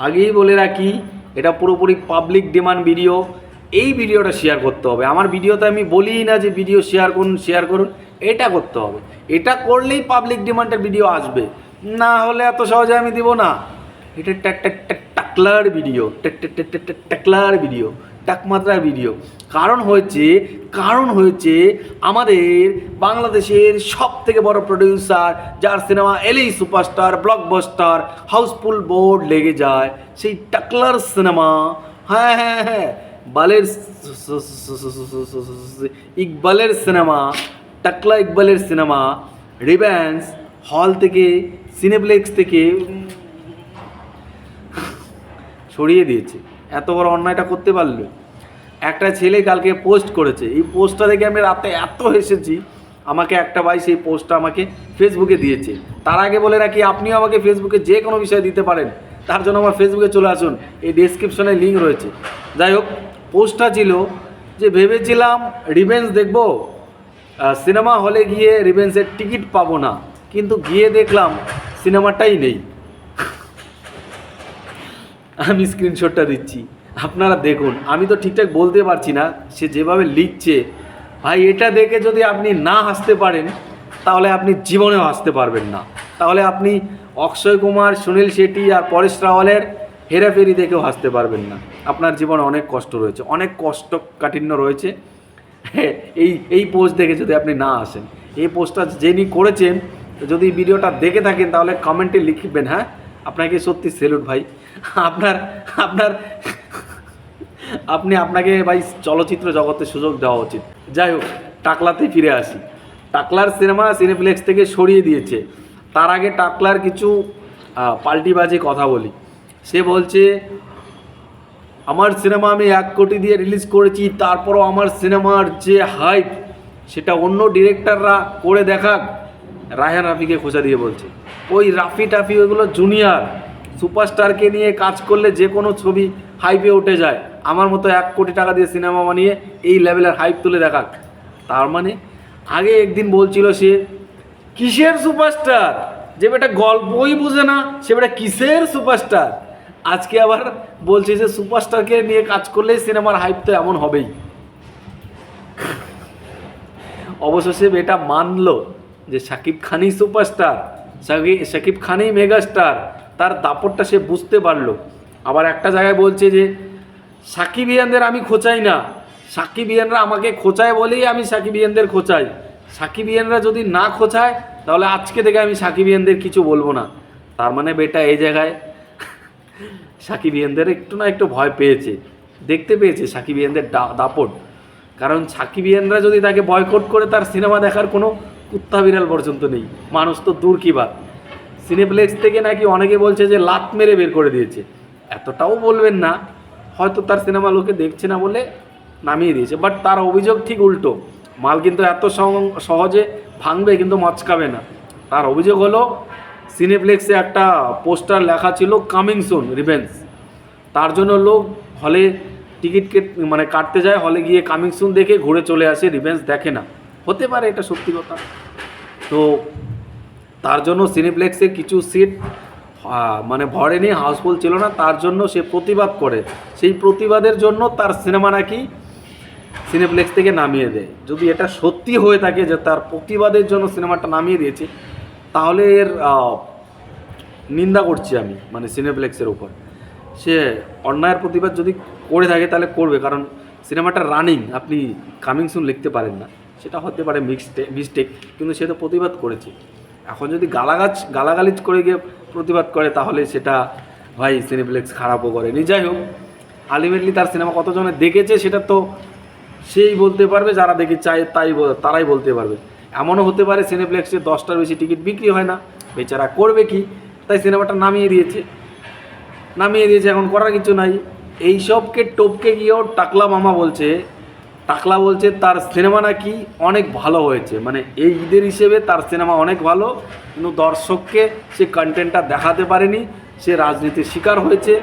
আগেই বলে রাখি, এটা পুরোপুরি পাবলিক ডিমান্ড ভিডিও। এই ভিডিওটা শেয়ার করতে হবে। আমার ভিডিওতে আমি বলি না যে ভিডিও শেয়ার করুন, এটা করতে হবে। এটা করলেই পাবলিক ডিমান্ডের ভিডিও আসবে, না হলে এত সহজে আমি দিব না। এটা টাকলার ভিডিও, টাকলার ভিডিও, টাকমাত্রার ভিডিও। কারণ হয়েছে আমাদের বাংলাদেশের সব থেকে বড় প্রডিউসার, যার সিনেমা এলেই সুপারস্টার, ব্লকবাস্টার, হাউসফুল বোর্ড লেগে যায়, সেই টাকলার সিনেমা। হ্যাঁ হ্যাঁ হ্যাঁ, ইকবালের সিনেমা, টাকলা ইকবালের সিনেমা রিভেঞ্জ হল থেকে, সিনেপ্লেক্স থেকে সরিয়ে দিয়েছে। এত বড় অন্যায়টা করতে পারলো। একটা ছেলে কালকে পোস্ট করেছে, এই পোস্টটা দেখে আমি রাতে এত হেসেছি। আমাকে একটা ভাই সেই পোস্টটা আমাকে ফেসবুকে দিয়েছে। তার আগে বলে রাখি, আপনিও আমাকে ফেসবুকে যে কোনো বিষয় দিতে পারেন, তার জন্য আমার ফেসবুকে চলে আসুন, এই ডেসক্রিপশনে লিঙ্ক রয়েছে। যাই হোক, পোস্টটা ছিল যে ভেবেছিলাম রিভেঞ্জ দেখব, সিনেমা হলে গিয়ে রিভেঞ্জের টিকিট পাবো না, কিন্তু গিয়ে দেখলাম সিনেমাটাই নেই। আমি স্ক্রিনশটটা দিচ্ছি, আপনারা দেখুন। আমি তো ঠিকঠাক বলতে পারছি না, সে যেভাবে লিখছে, ভাই এটা দেখে যদি আপনি না হাসতে পারেন, তাহলে আপনি জীবনেও হাসতে পারবেন না। তাহলে আপনি অক্ষয় কুমার, সুনীল শেট্টি আর পরেশ রাওয়ালের হেরাফেরি দেখেও হাসতে পারবেন না। আপনার জীবনে অনেক কষ্ট রয়েছে, অনেক কাঠিন্য রয়েছে। এই পোস্ট দেখে যদি আপনি না আসেন, এই পোস্টটা যিনি করেছেন, যদি ভিডিওটা দেখে থাকেন তাহলে কমেন্টে লিখবেন। হ্যাঁ, আপনাকে সত্যি সেলুট ভাই। আপনাকে ভাই চলচ্চিত্র জগতে সুযোগ দেওয়া উচিত। যাই হোক, টাকলাতেই ফিরে আসি। টাকলার সিনেমা সিনেপ্লেক্স থেকে সরিয়ে দিয়েছে। তার আগে টাকলার কিছু পাল্টিবাজি কথা বলি। সে বলছে, আমার সিনেমা আমি 1 কোটি দিয়ে রিলিজ করেছি, তারপরও আমার সিনেমার যে হাইপ, সেটা অন্য ডিরেক্টররা করে দেখাক। রায়হান রাফিকে খোঁচা দিয়ে বলছে, ওই রাফি টাফি ওইগুলো জুনিয়র, সুপারস্টারকে নিয়ে কাজ করলে যে কোনো ছবি হাইপে উঠে যায়। আমার মতো 1 কোটি টাকা দিয়ে সিনেমা বানিয়ে এই লেভেলের হাইপ তুলে দেখাক। তার মানে আগে একদিন বলছিল সে কিসের সুপারস্টার, যে বেটা গল্পই বুঝে না, সে বেটা কিসের সুপারস্টার। আজকে আবার বলছে যে সুপারস্টারকে নিয়ে কাজ করলেই সিনেমার হাইপ তো এমন হবেই। অবশেষে বেটা মানলো যে শাকিব খানই সুপারস্টার, শাকিব খানই মেগাস্টার। তার দাপটটা সে বুঝতে পারলো। আবার একটা জায়গায় বলছে যে সাকিবিয়ানদের আমি খোঁচাই না, সাকিবিয়ানরা আমাকে খোঁচায় বলেই আমি সাকিবিয়ানদের খোঁচাই। সাকিবিয়ানরা যদি না খোঁচায়, তাহলে আজকে থেকে আমি সাকিবিয়ানদের কিছু বলবো না। তার মানে বেটা এই জায়গায় সাকিবিয়ানদের একটু না একটু ভয় পেয়েছে, দেখতে পেয়েছে সাকিবিয়ানদের দাপট। কারণ সাকিবিয়ানরা যদি তাকে বয়কট করে, তার সিনেমা দেখার কোনো কুত্তা বিড়াল পর্যন্ত নেই। মানুষ তো দূর কি বাত, সিনেপ্লেক্স থেকে নাকি অনেকে বলছে যে লাত মেরে বের করে দিয়েছে। এতটাও বলবেন না, হয়তো তার সিনেমা লোকে দেখছে না বলে নামিয়ে দিয়েছে। বাট তার অভিযোগ ঠিক উল্টো, মাল কিন্তু এত সহজে ভাঙবে কিন্তু মচকাবে না। তার অভিযোগ হলো সিনেপ্লেক্সে একটা পোস্টার লেখা ছিল কামিং সুন রিভেঞ্জ, তার জন্য লোক হলে টিকিট কাটতে যায়, হলে গিয়ে কামিং সুন দেখে ঘুরে চলে আসে, রিভেঞ্জ দেখে না। হতে পারে এটা সত্যি কথা। তো তার জন্য সিনেপ্লেক্সের কিছু সিট ভরেনি, হাউসফুল ছিল না, তার জন্য সে প্রতিবাদ করে। সেই প্রতিবাদের জন্য তার সিনেমা নাকি সিনেপ্লেক্স থেকে নামিয়ে দেয়। যদি এটা সত্যি হয়ে থাকে যে তার প্রতিবাদের জন্য সিনেমাটা নামিয়ে দিয়েছে, তাহলে এর নিন্দা করছি আমি, সিনেপ্লেক্সের উপর। সে অন্যায়ের প্রতিবাদ যদি করে থাকে তাহলে করবে, কারণ সিনেমাটা রানিং, আপনি কামিং সুন লিখতে পারেন না, সেটা হতে পারে মিস্টেক, কিন্তু সে তো প্রতিবাদ করেছে। এখন যদি গালাগালিজ করে গিয়ে প্রতিবাদ করে, তাহলে সেটা ভাই সিনেপ্লেক্স খারাপও করেনি। যাই হোক, আলটিমেটলি তার সিনেমা কতজনে দেখেছে সেটা তো সেই বলতে পারবে, যারা দেখে চায় তারাই বলতে পারবে। এমনও হতে পারে সিনেপ্লেক্সে 10টার বেশি টিকিট বিক্রি হয় না, বেচারা করবে কি, তাই সিনেমাটা নামিয়ে দিয়েছে। এখন করার কিছু নাই। এইসবকে টপকে গিয়েও টাকলা বলছে তার সিনেমা নাকি অনেক ভালো হয়েছে, এই ঈদের হিসেবে তার সিনেমা অনেক ভালো, কিন্তু দর্শককে সে কন্টেন্টটা দেখাতে পারেনি, সে রাজনীতির শিকার হয়েছে।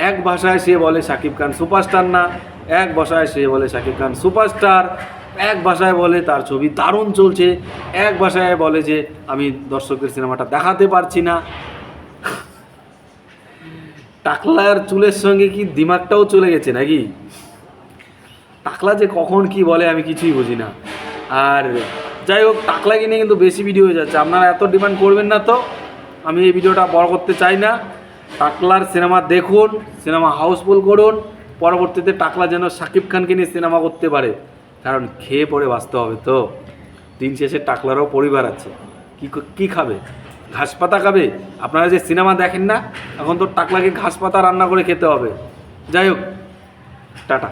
এক ভাষায় সে বলে শাকিব খান সুপারস্টার না, এক ভাষায় সে বলে শাকিব খান সুপারস্টার, এক ভাষায় বলে তার ছবি দারুণ চলছে, এক ভাষায় বলে যে আমি দর্শকদের সিনেমাটা দেখাতে পারছি না। টাকলার চুলের সঙ্গে কি দিমাগটাও চলে গেছে নাকি? টাকলা যে কখন কি বলে আমি কিছুই বুঝি না। আর যাই হোক, টাকলাকে নিয়ে কিন্তু বেশি ভিডিও হয়ে যাচ্ছে, আপনারা এত ডিমান্ড করবেন না তো। আমি এই ভিডিওটা বড় করতে চাই না। টাকলার সিনেমা দেখুন, সিনেমা হাউসফুল করুন, পরবর্তীতে টাকলা যেন শাকিব খানকে নিয়ে সিনেমা করতে পারে, কারণ খেয়ে পরে বাঁচতে হবে তো। দিন শেষে টাকলারও পরিবার আছে, কি খাবে? ঘাস পাতা খাবে? আপনারা যে সিনেমা দেখেন না, এখন তো টাকলাকে ঘাস পাতা রান্না করে খেতে হবে। যাই হোক, টাটা।